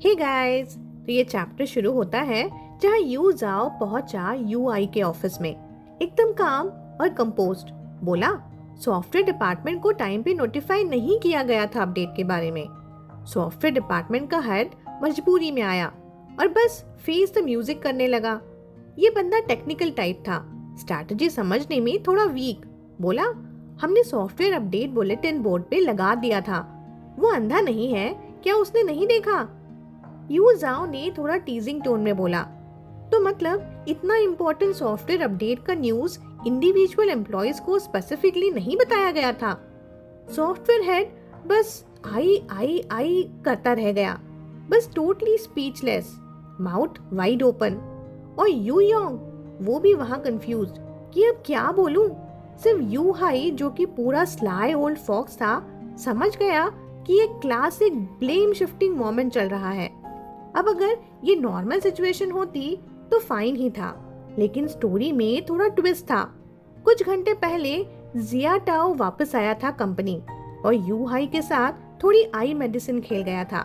Hey guys, तो ये chapter शुरू होता है जहाँ यू जाओ पहुंचा यूआई के ऑफिस में एकदम काम और कंपोज्ड। बोला, सॉफ्टवेयर डिपार्टमेंट को टाइम पे नोटिफाई नहीं किया गया था अपडेट के बारे में। सॉफ्टवेयर डिपार्टमेंट का हेड मजबूरी में आया और बस फेस द म्यूजिक करने लगा। ये बंदा टेक्निकल टाइप था, स्ट्रैटेजी समझने में थोड़ा वीक। बोला, हमने सॉफ्टवेयर अपडेट बुलेटिन बोर्ड पे लगा दिया था, वो अंधा नहीं है क्या, उसने नहीं देखा? यू जाओ ने थोड़ा टीजिंग टोन में बोला, तो मतलब इतना इम्पोर्टेंट सॉफ्टवेयर अपडेट का न्यूज इंडिविजुअल एम्प्लॉयज को स्पेसिफिकली नहीं बताया गया था। सॉफ्टवेयर हेड बस आई करता रह गया, बस totally speechless, mouth wide open. और यू योंग वो भी वहां कंफ्यूज कि अब क्या बोलूं। सिर्फ यू हाई, जो कि पूरा स्लाई ओल्ड फॉक्स था, समझ गया कि ये क्लासिक ब्लेम शिफ्टिंग मोमेंट चल रहा है। अब अगर ये नॉर्मल सिचुएशन होती तो फाइन ही था, लेकिन स्टोरी में थोड़ा ट्विस्ट था। कुछ घंटे पहले जिया टाओ वापस आया था कंपनी और यू हाई के साथ थोड़ी आई मेडिसिन खेल गया था,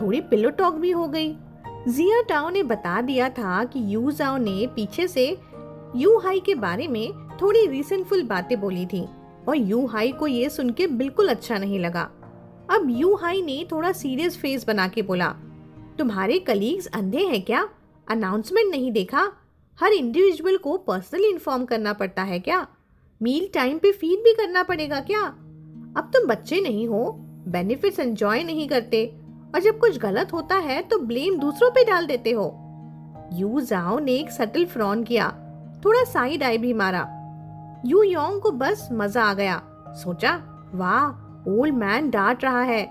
थोड़ी पिलो टॉक भी हो गई। जिया टाओ ने बता दिया था कि यू जाओ ने पीछे से यू हाई के बारे में थोड़ी रिसेंटफुल बातें बोली थी और यू हाई को ये सुन के बिल्कुल अच्छा नहीं लगा। अब यू हाई ने थोड़ा सीरियस फेस बना के बोला, तुम्हारे कलीग्स अंधे हैं क्या? अनाउंसमेंट नहीं देखा? हर इंडिविजुअल को पर्सनली इन्फॉर्म करना पड़ता है क्या? मील टाइम पे फीड भी करना पड़ेगा क्या? अब तुम बच्चे नहीं हो, बेनिफिट्स एंजॉय नहीं करते और जब कुछ गलत होता है तो ब्लेम दूसरों पे डाल देते हो। यू जाओ ने एक सटल फ्रॉन किया, थोड़ा साइड आई भी मारा। यू योंग को बस मजा आ गया, सोचा वाह ओल्ड मैन डांट रहा है,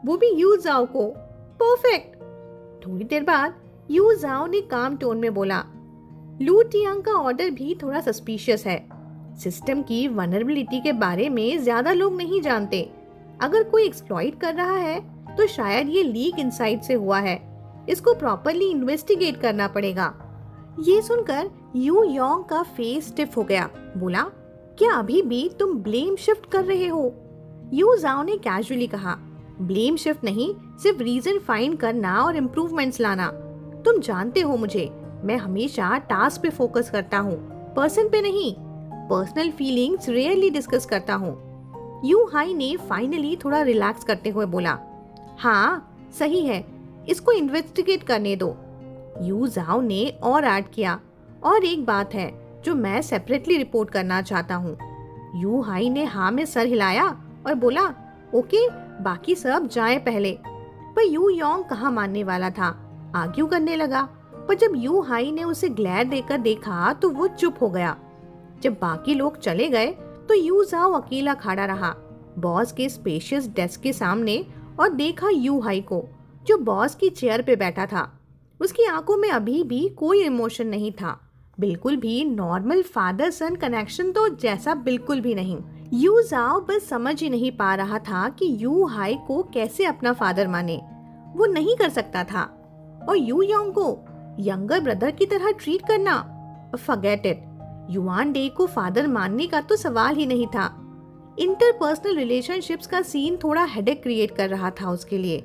वो भी यू जाओ को, परफेक्ट। थोड़ी देर बाद यू जाओ ने काम टोन में बोला, लू टियांग का ऑर्डर भी थोड़ा सस्पिशियस है। सिस्टम की वनरेबिलिटी के बारे में ज्यादा लोग नहीं जानते। अगर कोई एक्सप्लॉइट कर रहा है तो शायद ये लीक इनसाइड से हुआ है, इसको प्रॉपरली इन्वेस्टिगेट करना पड़ेगा। ये सुनकर यू योंग का फेस स्टिफ हो गया। बोला, क्या अभी भी तुम ब्लेम शिफ्ट कर रहे हो? यू जाओ ने कैजुअली कहा, ब्लेम शिफ्ट नहीं, सिर्फ रीजन फाइंड करना और इम्प्रूवमेंट्स लाना। तुम जानते हो मुझे, मैं हमेशा टास्क पे फोकस करता हूँ, पर्सन पे नहीं। पर्सनल फीलिंग्स रेयरली डिस्कस करता हूँ। यू हाई ने फाइनली थोड़ा रिलैक्स करते हुए बोला, हाँ सही है, इसको इन्वेस्टिगेट करने दो। यू जाओ ने और ऐड किया, और एक बात है जो मैं सेपरेटली रिपोर्ट करना चाहता हूँ। यू हाई ने हाँ में सर हिलाया और बोला, ओके, बाकी सब जाए पहले। पर यू योंग कहाँ मानने वाला था, आर्ग्यू करने लगा। पर जब यू हाई ने उसे ग्लैर देकर देखा तो वो चुप हो गया। जब बाकी लोग चले गए तो यू जाओ अकेला खड़ा रहा बॉस के स्पेशियस डेस्क के सामने और देखा यू हाई को, जो बॉस की चेयर पे बैठा था। उसकी आंखों में अभी भी कोई इमोशन नहीं था, बिल्कुल भी नॉर्मल फादर सन कनेक्शन तो जैसा बिल्कुल भी नहीं। यू जाओ बस समझ ही नहीं पा रहा था कि यू हाई को कैसे अपना फादर माने। वो नहीं कर सकता था। और यू योंग को यंगर ब्रदर की तरह ट्रीट करना, फॉरगेट इट। युआन डे को फादर मानने का तो सवाल ही नहीं था। इंटरपर्सनल रिलेशनशिप्स का सीन थोड़ा हेडेक क्रिएट कर रहा था उसके लिए।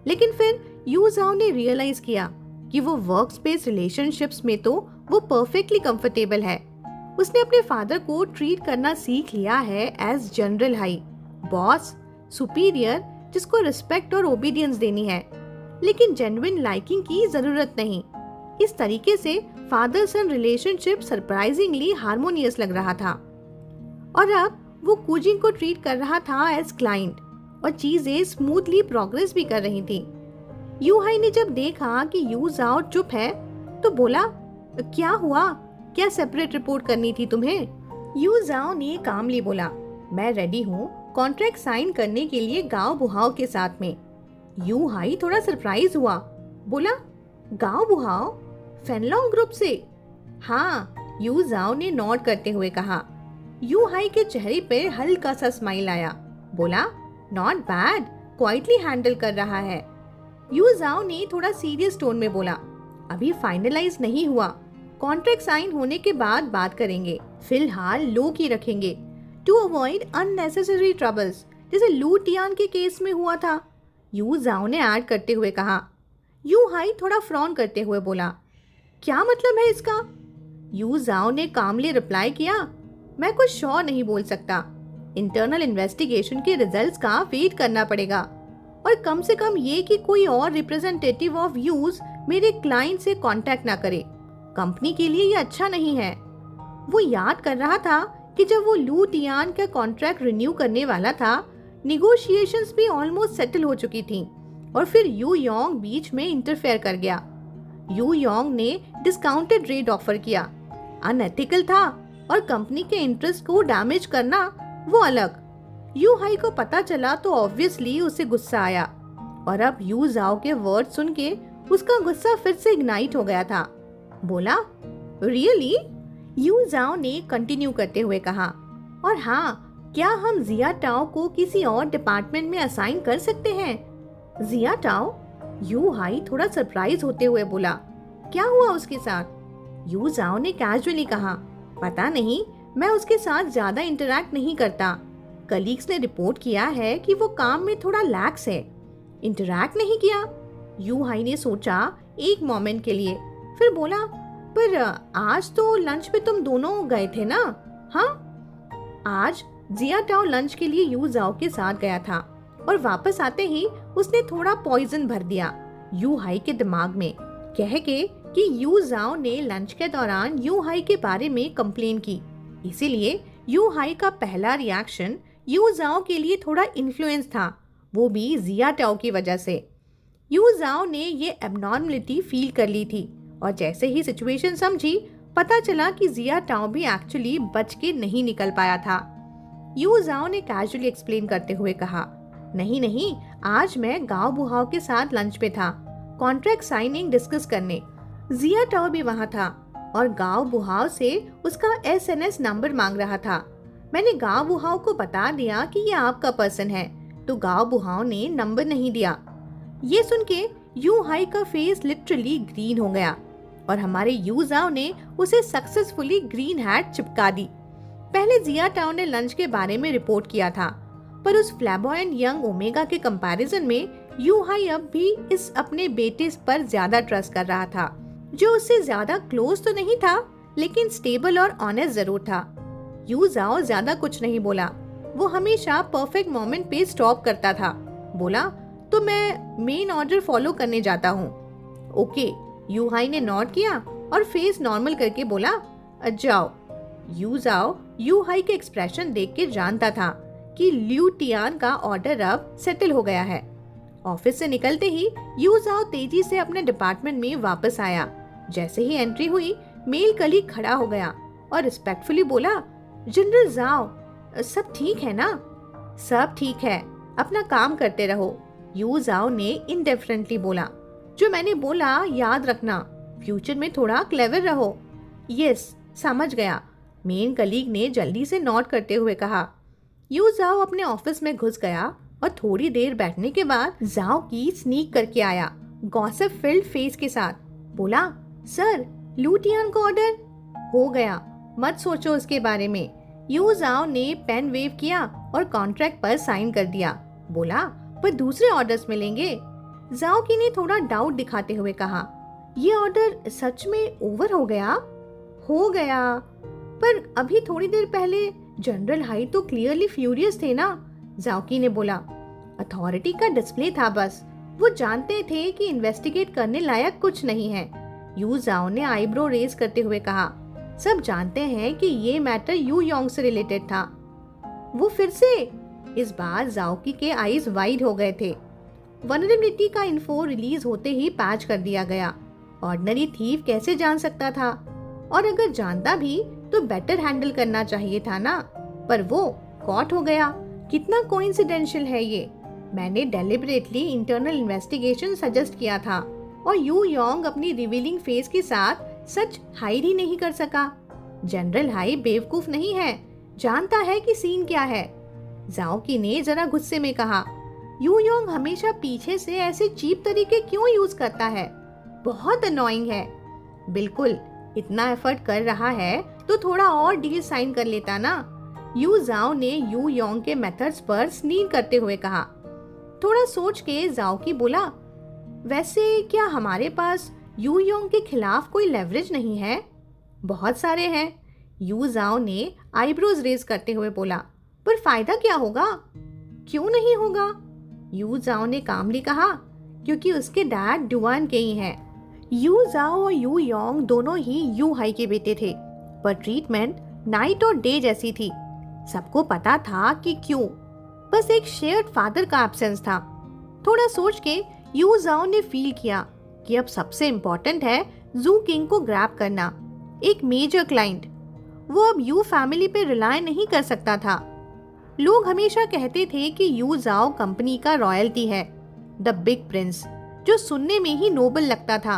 लेकिन फिर यू जाओ ने रियलाइज किया कि वो वर्क स्पेस रिलेशनशिप्स में तो वो परफेक्टली कंफर्टेबल है। उसने अपने फादर को ट्रीट करना सीख लिया है as general high, boss, superior, जिसको रिस्पेक्ट और ओबीडियंस देनी है, लेकिन जेन्युइन लाइकिंग की जरूरत नहीं। इस तरीके से फादर सन रिलेशनशिप सरप्राइजिंगली हार्मोनियस लग रहा था। और अब वो कुजिन को ट्रीट कर रहा था एज क्लाइंट और चीजें स्मूथली प्रोग्रेस भी कर रही थी। यू हाई ने जब देखा कि यू जाओ चुप है तो बोला, क्या हुआ, क्या सेपरेट रिपोर्ट करनी थी तुम्हें? यू जाओ ने कामली बोला, मैं रेडी हूँ कॉन्ट्रैक्ट साइन करने के लिए गांव बुहाव के साथ में। यू हाई थोड़ा सरप्राइज हुआ, बोला, गांव बुहाव, फेनलोंग ग्रुप से? हाँ, यू जाओ ने नोट करते हुए कहा। यू हाई के चेहरे पे हल्का सा स्माइल आया, बोला, नॉट बैड, क्वाइटली हैंडल कर रहा है। यू जाओ ने थोड़ा सीरियस टोन में बोला, अभी फाइनलाइज नहीं हुआ, कॉन्ट्रैक्ट साइन होने के बाद बात करेंगे, फिलहाल लो की रखेंगे टू अवॉइड अननेसेसरी ट्रबल्स, जैसे लू टियान के केस में हुआ था। यू जाओ ने ऐड करते हुए कहा। यू हाई थोड़ा फ्रॉन करते हुए बोला, क्या मतलब है इसका? यू जाओ ने कामली रिप्लाई किया, मैं कुछ श्योर नहीं बोल सकता। इंटरनल इन्वेस्टिगेशन के रिजल्ट्स का वेट करना पड़ेगा, और कम से कम ये कि कोई और रिप्रेजेंटेटिव ऑफ यूज मेरे क्लाइंट से कांटेक्ट ना करे। कंपनी के लिए ये अच्छा नहीं है। वो याद कर रहा था कि जब वो लू टियान का कॉन्ट्रैक्ट रिन्यू करने वाला था, निगोशिएशंस भी ऑलमोस्ट सेटल हो चुकी थी, और फिर यू योंग बीच में इंटरफेयर कर गया। यू योंग ने डिस्काउंटेड रेट ऑफर किया, अनएथिकल था, और कंपनी के इंटरेस्ट को डैमेज करना वो अलग। यू हाई को पता चला तो ऑब्वियसली उसे गुस्सा आया, और अब यू जाओ के वर्ड सुन के उसका गुस्सा फिर से इग्नाइट हो गया था। बोला, रियली? यू जाओ ने कंटिन्यू करते हुए कहा, और हाँ, क्या हम जिया टाओ को किसी और डिपार्टमेंट में असाइन कर सकते हैं? जिया टाओ? यू हाई थोड़ा सरप्राइज होते हुए बोला, क्या हुआ उसके साथ? यू जाओ ने कैजुअली कहा, पता नहीं, मैं उसके साथ ज्यादा इंटरैक्ट नहीं करता। कलीग्स ने रिपोर्ट किया है कि वो काम में थोड़ा लैक्स है। इंटरैक्ट नहीं किया? यू हाई ने सोचा एक मोमेंट के लिए, फिर बोला, पर आज तो लंच पे तुम दोनों गए थे ना? हाँ, आज जिया टाओ लंच के लिए यू जाओ के साथ गया था, और वापस आते ही उसने थोड़ा पॉइजन भर दिया यू हाई के दिमाग में, कह के कि यू जाओ ने लंच के दौरान यू हाई के बारे में कंप्लेन की। इसीलिए यू हाई का पहला रिएक्शन यू जाओ के लिए थोड़ा इन्फ्लुएंस था, वो भी जिया टाओ की वजह से। यू जाओ ने ये एबनॉर्मलिटी फील कर ली थी, और जैसे ही सिचुएशन समझी, पता चला कि जिया टाओ भी एक्चुअली बच के नहीं निकल पाया था। यू जाओ ने कैजुअली एक्सप्लेन करते हुए कहा, नहीं, आज मैं गांव बुहाव के साथ लंच पे था, कॉन्ट्रैक्ट साइनिंग डिस्कस करने। जिया टाओ भी वहाँ था, और गांव बुहाव से उसका एसएनएस नंबर मांग रहा था। मैंने गांव बुहाव को बता दिया कि ये आपका पर्सन है, तो गांव बुहाव ने नंबर नहीं दिया। ये सुन के यू हाई का फेस लिटरली ग्रीन हो गया, और हमारे यू जाओ ने उसे सक्सेसफुली ग्रीन हैट चिपका दी। पहले जिया टाओ ने लंच के बारे में रिपोर्ट किया था, पर उस फ्लैबॉयंट यंग ओमेगा के कंपैरिजन में यू हाई अब भी इस अपने बेटे पर ज्यादा ट्रस्ट कर रहा था, जो उससे ज्यादा क्लोज तो नहीं था, लेकिन स्टेबल और ऑनेस्ट जरूर था। यू जाओ ज्यादा कुछ नहीं बोला, वो हमेशा परफेक्ट मोमेंट पे स्टॉप करता था। बोला, तो मैं मेन ऑर्डर फॉलो करने जाता हूँ। ओके, यू हाई ने नॉट किया और फेस नॉर्मल करके बोला, जाओ। यू जाओ यू हाई के एक्सप्रेशन देख के जानता था कि ल्यू टियान का ऑर्डर अब सेटल हो गया है। ऑफिस से निकलते ही यू जाओ तेजी से अपने डिपार्टमेंट में वापस आया। जैसे ही एंट्री हुई, मेल कलीग खड़ा हो गया और रिस्पेक्टफुली बोला, जनरल जाओ, सब ठीक है ना? सब ठीक है, अपना काम करते रहो। यू जाओ ने इंडिफरेंटली बोला, जो मैंने बोला याद रखना, फ्यूचर में थोड़ा क्लेवर रहो। यस, समझ गया, मेन कलीग ने जल्दी से नोट करते हुए कहा। यू जाओ अपने ऑफिस में घुस गया और थोड़ी देर बैठने के बाद जाओ की स्नीक करके आया, गॉसिप फिल्ड फेस के साथ। बोला, सर, लू टियान का ऑर्डर हो गया, मत सोचो उसके बारे में। यू जाओ ने पेन वेव किया और कॉन्ट्रैक्ट पर साइन कर दिया। बोला, पर दूसरे ऑर्डर्स मिलेंगे? जाओ की ने थोड़ा डाउट दिखाते हुए कहा, ये ऑर्डर सच में ओवर हो गया? हो गया, पर अभी थोड़ी देर पहले जनरल हाई तो क्लियरली फ्यूरियस थे ना? जाओकी ने बोला, अथॉरिटी का डिस्प्ले था बस, वो जानते थे कि इन्वेस्टिगेट करने लायक कुछ नहीं है। यू जाओ ने आईब्रो रेज करते हुए कहा, सब जानते हैं कि ये मैटर यू योंग से रिलेटेड था। वो फिर से? इस बार जाओकी के आईज वाइड हो गए थे। वनरेबिलिटी का इन्फो रिलीज होते ही पैच कर दिया गया। ऑर्डिनरी थीफ कैसे जान सकता था? और अगर जानता भी तो बेटर हैंडल करना चाहिए था ना, पर वो कॉट हो गया। कितना कोइंसिडेंशियल है ये। मैंने डेलिबरेटली इंटरनल इन्वेस्टिगेशन सजेस्ट किया था, और यू योंग अपनी रिवीलिंग फेस के साथ सच हाइड ही नहीं कर सका। जनरल हाई बेवकूफ नहीं है, जानता है कि सीन क्या है। जाओकी ने जरा गुस्से में कहा, यू योंग हमेशा पीछे से ऐसे चीप तरीके क्यों यूज करता है? बहुत अनोइंग है। बिल्कुल, इतना एफर्ट कर रहा है तो थोड़ा और डील साइन कर लेता ना। यू जाओ ने यू योंग के मेथड्स पर स्नीर करते हुए कहा। थोड़ा सोच के जाओकी बोला, वैसे क्या हमारे पास यू योंग के खिलाफ कोई लेवरेज नहीं है? बहुत सारे हैं, यू जाओ ने आईब्रोज रेज करते हुए बोला। पर फायदा क्या होगा? क्यों नहीं होगा? यू जाओ ने कामली कहा। क्योंकि उसके डैड डुआन के ही हैं। यू जाओ और यू योंग दोनों ही यू हाई के बेटे थे, पर ट्रीटमेंट नाइट और डे जैसी थी। सबको पता था कि क्यों, बस एक शेयर्ड फादर का एब्सेंस था। थोड़ा सोच के यू जाओ ने फील किया कि अब सबसे इम्पोर्टेंट है जू किंग को ग्रैब करना, एक मेजर क्लाइंट। वो अब यू फैमिली पे रिलाय नहीं कर सकता था। लोग हमेशा कहते थे कि यू जाओ कंपनी का रॉयल्टी है, द बिग प्रिंस, जो सुनने में ही नोबल लगता था।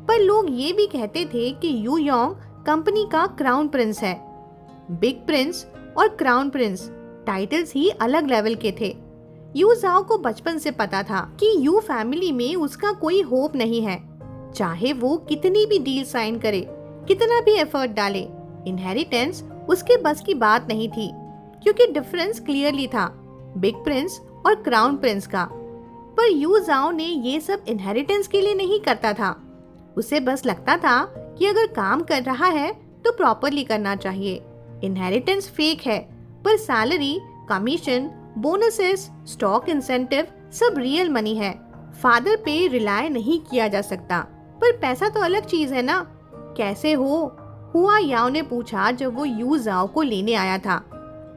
पर लोग ये भी कहते थे कि यू योंग कंपनी का क्राउन प्रिंस है। बिग प्रिंस और क्राउन प्रिंस टाइटल्स ही अलग लेवल के थे। यू जाओ को बचपन से पता था कि यू फैमिली में उसका कोई होप नहीं है। चाहे वो कितनी भी डील साइन करे, कितना भी एफर्ट डाले, इनहेरिटेंस उसके बस की बात नहीं थी, क्योंकि डिफरेंस क्लियरली था बिग प्रिंस और क्राउन प्रिंस का। पर यू जाओ ने ये सब इनहेरिटेंस के लिए नहीं करता था। उसे बस लगता था कि अगर काम कर रहा है तो प्रॉपरली करना चाहिए। इनहेरिटेंस फेक है, पर salary, commission, bonuses, stock incentive सब रियल मनी है। फादर पे रिलाय नहीं किया जा सकता। पर पैसा तो अलग चीज है ना। कैसे हो? हुआ याओ ने पूछा जब वो यू जाओ को लेने आया था।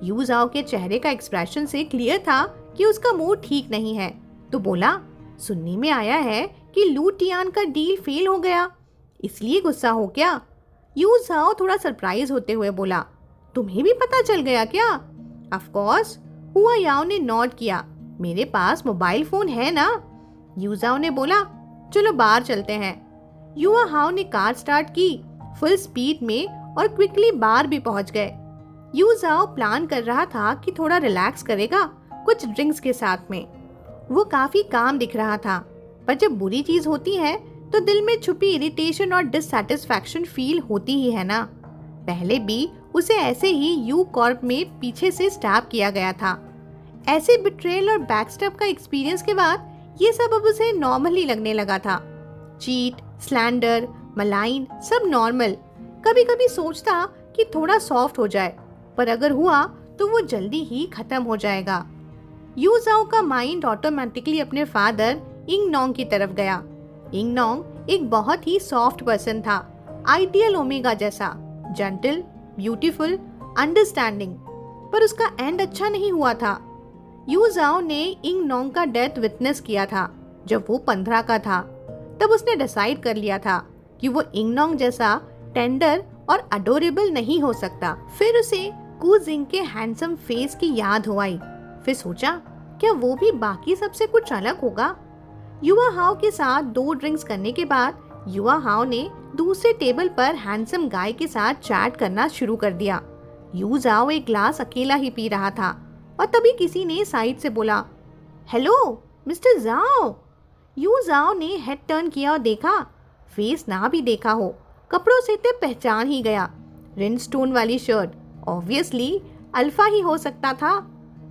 यू जाओ के चेहरे का एक्सप्रेशन से क्लियर था कि उसका मूड ठीक नहीं है। तो बोला, सुनने में आया है कि लू टियान का डील फेल हो गया, इसलिए गुस्सा हो क्या? यू जाओ थोड़ा सरप्राइज होते हुए बोला, तुम्हें भी पता चल गया क्या? ऑफ कोर्स, हुआ याओ ने नॉट किया। मेरे पास मोबाइल फोन है ना। यू जाओ ने बोला, चलो बाहर चलते हैं। युआ हाओ ने कार स्टार्ट की फुल स्पीड में और क्विकली बार भी पहुंच गए। यू जाओ प्लान कर रहा था कि थोड़ा रिलैक्स करेगा कुछ ड्रिंक्स के साथ में। वो काफी काम दिख रहा था, पर जब बुरी चीज होती है तो दिल में छुपी इरिटेशन और डिससैटिस्फैक्शन फील होती ही है ना। पहले भी उसे ऐसे ही यू कॉर्प में पीछे से स्टैप किया गया था। ऐसे बिट्रेयल और बैकस्टैप का एक्सपीरियंस के बाद ये सब अब उसे नॉर्मल ही लगने लगा था। चीट, स्लैंडर, मलाइन सब नॉर्मल। कभी कभी सोचता कि थोड़ा सॉफ्ट हो जाए, पर अगर हुआ तो वो जल्दी ही खत्म हो जाएगा। यू जाओ का माइंड ऑटोमेटिकली अपने फादर इंग नोंग की तरफ गया। इंग नोंग एक बहुत ही सॉफ्ट पर्सन था, आइडियल ओमेगा जैसा, जेंटल, ब्यूटीफुल, अंडरस्टैंडिंग। पर उसका एंड अच्छा नहीं हुआ था। यू जाओ ने इंग नोंग का डेथ विटनेस किया था जब वो 15 का था। तब उसने डिसाइड कर लिया था कि वो इंग नोंग जैसा टेंडर और अडोरेबल नहीं हो सकता। फिर उसे कू जिंग के हैंडसम फेस की याद हो आई। फिर सोचा, क्या वो भी बाकी सबसे कुछ अलग होगा? युवा हाओ के साथ 2 ड्रिंक्स करने के बाद युवा हाओ ने दूसरे टेबल पर हैंडसम गाय के साथ चैट करना शुरू कर दिया। यू जाओ एक ग्लास अकेला ही पी रहा था और तभी किसी ने साइड से बोला, हेलो मिस्टर जाओ। यू जाओ ने हेड टर्न किया और देखा। फेस ना भी देखा हो, कपड़ों से तो पहचान ही गया। रिनस्टोन वाली शर्ट, ऑब्वियसली अल्फा ही हो सकता था।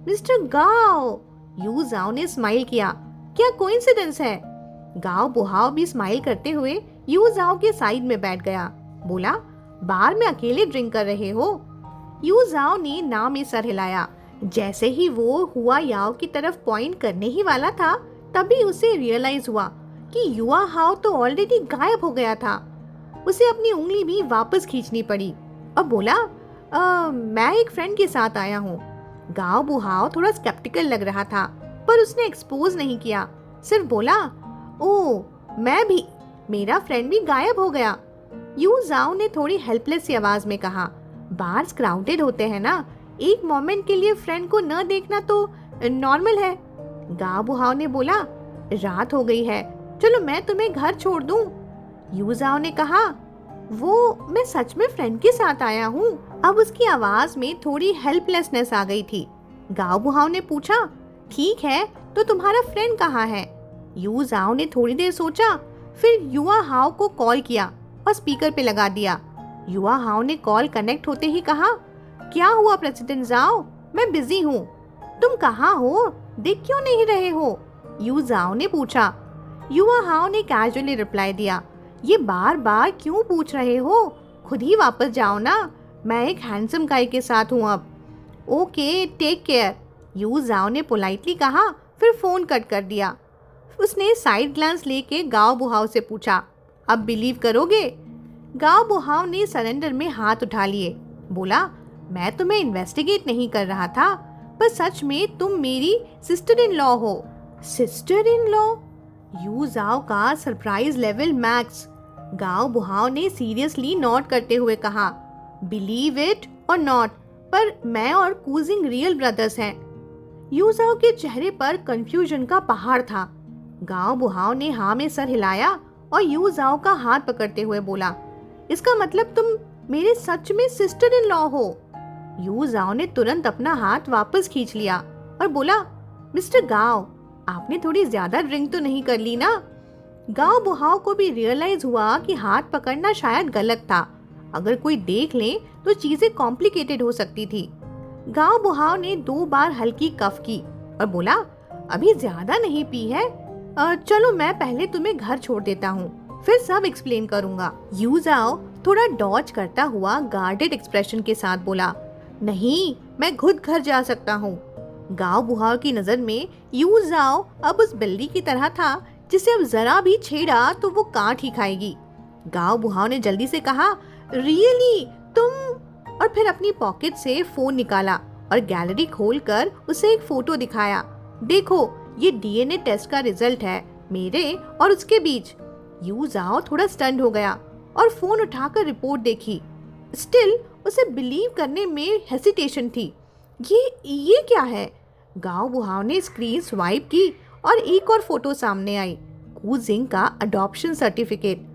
मिस्टर गाओ, यू जाओ ने स्माइल किया। क्या कोइंसिडेंस है? गाओ बुहाओ भी स्माइल करते हुए यू जाओ के साइड में बैठ गया। बोला, बार में अकेले ड्रिंक कर रहे हो? यू जाओ ने ना में सर हिलाया। जैसे ही वो हुआ याओ की तरफ पॉइंट करने ही वाला था, तभी उसे रियलाइज हुआ कि युआ हाओ तो ऑलरेडी गायब हो गया था। उसे अपनी उंगली भी वापस खींचनी पड़ी और बोला, मैं एक फ्रेंड के साथ आया हूँ। गाओ बुहाओ थोड़ा स्केप्टिकल लग रहा था, पर उसने एक्सपोज नहीं किया, सिर्फ बोला, ओह मैं भी, मेरा फ्रेंड भी गायब हो गया। यू जाओ ने थोड़ी हेल्पलेस सी आवाज में कहा, बार्स क्राउडेड होते हैं ना, एक मोमेंट के लिए फ्रेंड को न देखना तो नॉर्मल है। गाओ बुहाओ ने बोला, रात हो गई है, चलो मैं तुम्हें घर छोड़ दूं। यू जाओ ने कहा, वो मैं सच में फ्रेंड के साथ आया हूँ। अब उसकी आवाज में थोड़ी हेल्पलेसनेस आ गई थी। गाओ बुहाओ ने पूछा, ठीक है तो तुम्हारा फ्रेंड कहाँ है? यू जाओ ने थोड़ी देर सोचा, फिर युआ हाओ को कॉल किया और स्पीकर पे लगा दिया। युआ हाओ ने कॉल कनेक्ट होते ही कहा, क्या हुआ प्रेसिडेंट जाओ, मैं बिजी हूँ। तुम कहाँ हो, दिख क्यों नहीं रहे हो? यू जाओ ने पूछा। युवा हाव ने कैजुअली रिप्लाई दिया, ये बार बार क्यों पूछ रहे हो? खुद ही वापस जाओ ना, मैं एक हैंडसम गाय के साथ हूँ अब। ओके, टेक केयर, यू जाओ ने पोलाइटली कहा, फिर फोन कट कर दिया। उसने साइड ग्लांस लेके गांव बुहाव से पूछा, अब बिलीव करोगे? गांव बुहाव ने सरेंडर में हाथ उठा लिए। बोला, मैं तुम्हें इन्वेस्टिगेट नहीं कर रहा था, पर सच में तुम मेरी सिस्टर इन लॉ हो। Sister in law? You Jao का सरप्राइज लेवल मैक्स। गांव बुहाव ने सीरियसली नोट करते हुए कहा, बिलीव इट और नॉट, पर मैं और कूजिंग रियल ब्रदर्स हैं। यू जाओ के चेहरे पर कंफ्यूजन का पहाड़ था। गांव बुहाव ने हाँ में सर हिलाया और यू जाओ का हाथ पकड़ते हुए बोला, इसका मतलब तुम मेरे सच में सिस्टर इन लॉ हो? यू जाओ ने तुरंत अपना हाथ वापस खींच लिया और बोला, मिस्टर गांव, आपने थोड़ी ज्यादा ड्रिंक तो नहीं कर ली ना? गांव बुहाव को भी रियलाइज हुआ कि हाथ पकड़ना शायद गलत था। अगर कोई देख ले तो चीजें कॉम्प्लिकेटेड हो सकती थी। गांव बुहाव ने 2 बार हल्की कफ की और बोला, अभी ज्यादा नहीं पी है, चलो मैं पहले तुम्हें घर छोड़ देता हूँ, फिर सब एक्सप्लेन करूंगा। यू जाओ थोड़ा डॉज करता हुआ गार्डेड एक्सप्रेशन के साथ बोला, नहीं, मैं खुद घर जा सकता हूँ। गांव बुहाव की नजर में यू जाओ अब उस बिल्ली की तरह था जिसे अब जरा भी छेड़ा तो वो काट ही खाएगी। गांव बुहाव ने जल्दी से कहा, रियली तुम? और फिर अपनी पॉकेट से फोन निकाला और गैलरी खोलकर उसे एक फोटो दिखाया। देखो, ये डीएनए टेस्ट का रिजल्ट है मेरे और उसके बीच। यू जाओ थोड़ा स्टन्ड हो गया और फोन उठाकर रिपोर्ट देखी। स्टिल उसे बिलीव करने में हेसिटेशन थी। ये क्या है? गांव बुहाव ने स्क्रीन स्वाइप की और एक और फोटो सामने आई, कूजिंग का अडॉप्शन सर्टिफिकेट।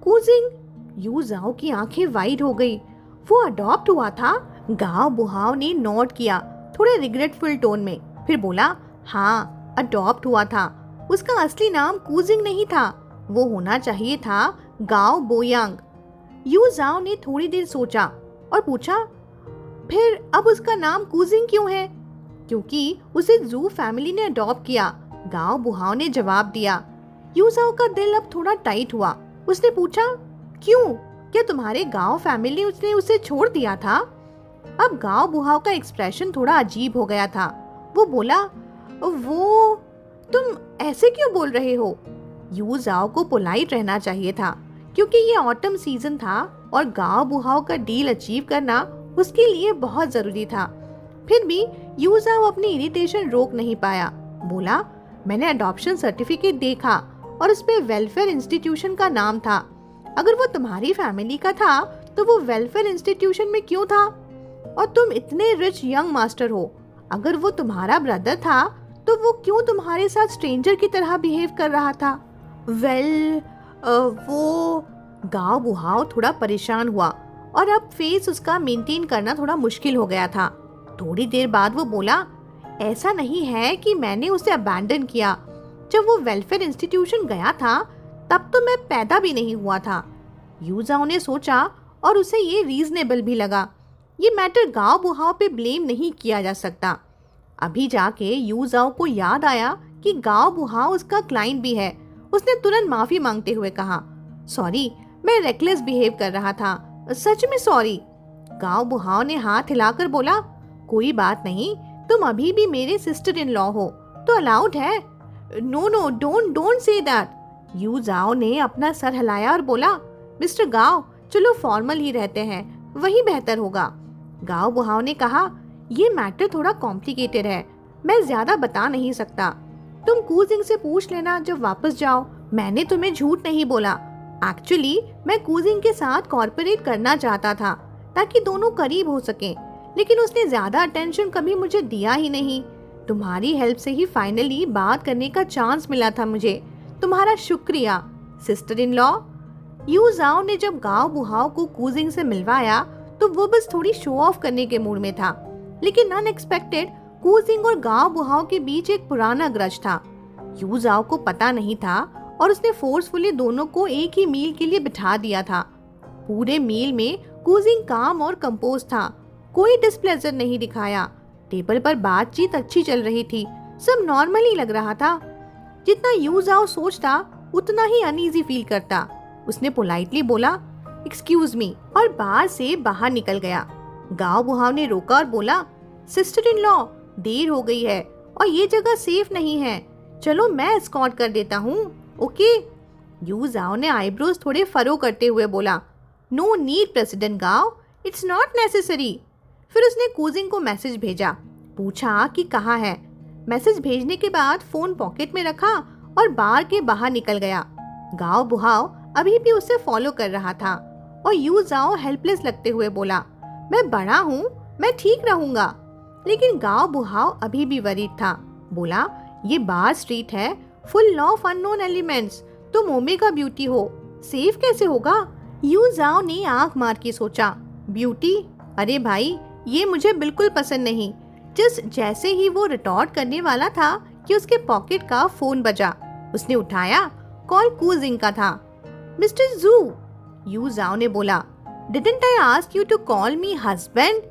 कूजिंग? यू जाओ की आंखें वाइड हो गई। वो अडॉप्ट हुआ था? गांव बुहाव ने नोट किया थोड़े रिग्रेटफुल टोन में, फिर बोला, हाँ, अडॉप्ट हुआ था। उसका असली नाम कूजिंग नहीं था, वो होना चाहिए था गांव बोयांग। यू जाओ ने थोड़ी देर सोचा और पूछा, फिर अब उसका नाम कूजिंग क्यों है? क्योंकि उसे जू फैमिली ने अडॉप्ट किया, गांव बुहाव ने जवाब दिया। यू जाओ का दिल अब थोड़ा टाइट हुआ। उसने पूछा, क्यों? क्या तुम्हारे गांव फैमिली उसने उसे छोड़ दिया था? अब गांव बुहाव का एक्सप्रेशन थोड़ा अजीब हो गया था। वो बोला, वो तुम ऐसे क्यों बोल रहे हो? यू जाओ को पोलाइट रहना चाहिए था क्योंकि ये ऑटम सीजन था और गांव बुहाव का डील अचीव करना उसके लिए बहुत जरूरी था। फिर भी यू जाओ अपनी इरिटेशन रोक नहीं पाया। बोला, मैंने अडॉप्शन सर्टिफिकेट देखा और उस पे वेलफेयर इंस्टीट्यूशन का नाम था। अगर वो तुम्हारी फैमिली का था तो वो वेलफेयर इंस्टीट्यूशन में क्यों था? और तुम इतने रिच यंग मास्टर हो, अगर वो तुम्हारा ब्रदर था तो वो क्यों तुम्हारे साथ स्ट्रेंजर की तरह बिहेव कर रहा था? वो गांव बुहाव थोड़ा परेशान हुआ और अब फेस उसका मेंटेन करना थोड़ा मुश्किल हो गया था। थोड़ी देर बाद वो बोला, ऐसा नहीं है कि मैंने उसे अबैंडन किया। जब वो वेलफेयर इंस्टीट्यूशन गया था तब तो मैं पैदा भी नहीं हुआ था। यू जाओ ने सोचा और उसे ये रीजनेबल भी लगा। ये मैटर गांव बुहाव पे ब्लेम नहीं किया जा सकता। अभी जाके यू जाओ को याद आया कि गांव बुहाव उसका क्लाइंट भी है। उसने तुरंत माफी मांगते हुए कहा, सॉरी, मैं रेकलेस बिहेव कर रहा था, सच में सॉरी। गांव बुहाव ने हाथ हिलाकर बोला, कोई बात नहीं, तुम अभी भी मेरे सिस्टर इन लॉ हो तो अलाउड है। No, don't say that. You जाओ ने अपना सर हिलाया और बोला, मिस्टर गांव, चलो फॉर्मल ही रहते हैं, वही बेहतर होगा। गांव बुहाव ने कहा, ये मैटर थोड़ा कॉम्प्लिकेटेड है, मैं ज्यादा बता नहीं सकता। तुम कूजिंग से पूछ लेना जब वापस जाओ। मैंने तुम्हें झूठ नहीं बोला। एक्चुअली मैं कूजिंग के साथ कॉर्पोरेट करना चाहता था ताकि दोनों करीब हो सकें, लेकिन उसने ज्यादा अटेंशन कभी मुझे दिया ही नहीं। तुम्हारी हेल्प से ही फाइनली बात करने का चांस मिला था मुझे। तुम्हारा शुक्रिया, सिस्टर इन लॉ। यू जाओ ने जब गांव बुहाव को कूजिंग से मिलवाया तो वो बस थोड़ी शो ऑफ करने के मूड में था, लेकिन अनएक्सपेक्टेड कूजिंग और गांव बुहाव के बीच एक पुराना ग्रज था। यू जाओ को पता नहीं था और उसने फोर्सफुली दोनों को एक ही मील के लिए बिठा दिया था। पूरे मील में कूजिंग काम और कंपोज था, कोई डिस्प्लेजर नहीं दिखाया। टेबल पर बातचीत अच्छी चल रही थी, सब नॉर्मल ही लग रहा था। जितना यू जाओ सोचता उतना ही अनईजी फील करता। उसने पोलाइटली बोला एक्सक्यूज मी और बार से बाहर निकल गया। गांव बुढ़ाव ने रोका और बोला सिस्टर इन लॉ, देर हो गई है और ये जगह सेफ नहीं है, चलो मैं एस्कॉर्ट कर देता हूँ। ओके। यू जाओ ने आईब्रोज थोड़े फरो करते हुए बोला नो नीड प्रेसिडेंट गांव, इट्स नॉट नेसेसरी। फिर उसने कूजिंग को मैसेज भेजा, पूछा कि कहाँ है। मैसेज भेजने के बाद फोन पॉकेट में रखा और बार के बाहर निकल गया। गांव बुढ़ाव अभी भी उसे फॉलो कर रहा था और यू जाओ हेल्पलेस लगते हुए बोला मैं बड़ा हूँ, मैं ठीक रहूंगा। लेकिन गांव बुढ़ाव अभी भी वरीड था। बोला ये बार स्ट्रीट है, फुल ऑफ अननोन एलिमेंट्स, तुम ओमेगा ब्यूटी हो, सेफ कैसे होगा? यू जाओ ने आंख मार के सोचा ब्यूटी, अरे भाई ये मुझे बिल्कुल पसंद नहीं। जस्ट जैसे ही वो रिटॉर्ट करने वाला था कि उसके पॉकेट का फोन बजा। उसने उठाया, कॉल कूजिंग का था। मिस्टर जू, यू जाओ ने बोला didn't I ask you to call me husband?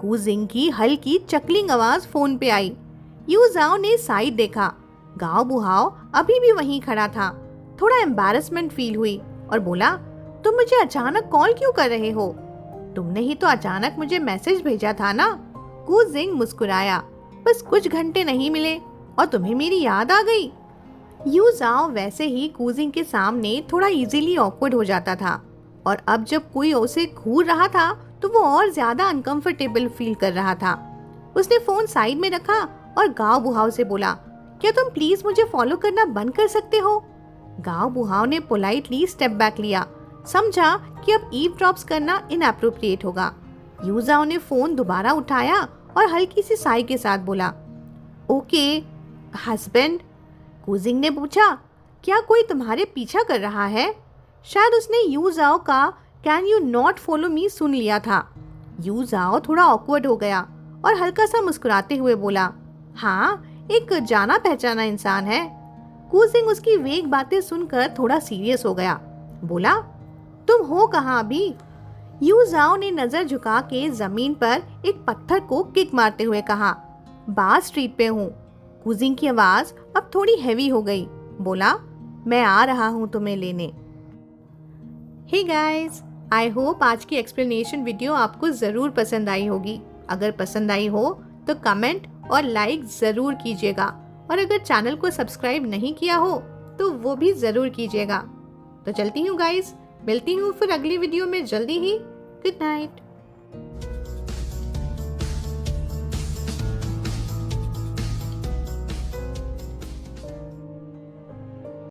कूजिंग की हल्की चकलिंग आवाज फोन पे आई। यू जाओ ने साइड देखा। गांव बुढ़ाव अभी भी वहीं खड़ा था। थोड़ा एम्बैरेसमेंट फील हुई और बोला तुम मुझे अचानक कॉल क्यों कर रहे हो? तुमने ही तो अचानक मुझे मैसेज भेजा था ना। कूजिंग मुस्कुराया, बस कुछ घंटे नहीं मिले और तुम्हें मेरी याद आ गई। यू जाओ वैसे ही कूजिंग के सामने थोड़ा इजीली ऑकवर्ड हो जाता था और अब जब कोई उसे घूर रहा था तो वो और ज्यादा अनकंफर्टेबल फील कर रहा था। उसने फोन साइड में रखा और गांव बुढ़ाव से बोला क्या तुम प्लीज मुझे फॉलो करना बंद कर सकते हो? गांव बुढ़ाव ने पोलाइटली स्टेप बैक लिया, समझा कि अब ईवड्रॉप्स करना इनएप्रोप्रिएट होगा। यू जाओ ने फोन दोबारा उठाया और हल्की सी साई के साथ बोला ओके हस्बैंड। कूजिंग ने पूछा क्या कोई तुम्हारे पीछा कर रहा है? शायद उसने यू जाओ का can you not follow me सुन लिया था। यू जाओ थोड़ा ऑकवर्ड हो गया और हल्का सा मुस्कुराते हुए बोला हाँ, एक जाना पहचाना इंसान है। कूजिंग उसकी वेग बातें सुनकर थोड़ा सीरियस हो गया। बोला तुम हो कहाँ अभी? यू जाओ ने नजर झुका के जमीन पर एक पत्थर को किक मारते हुए कहा बार स्ट्रीट पे हूँ। कूजिंग की आवाज अब थोड़ी हैवी हो गई। बोला मैं आ रहा हूँ तुम्हें लेने। हे गाइस, आई होप आज की एक्सप्लेनेशन वीडियो आपको ज़रूर पसंद आई होगी। अगर पसंद आई हो तो कमेंट और लाइक ज़रूर कीजिएगा और अगर चैनल को सब्सक्राइब नहीं किया हो तो वो भी ज़रूर कीजिएगा। तो चलती हूँ गाइस, मिलती हूँ फिर अगली वीडियो में जल्दी ही। Good night.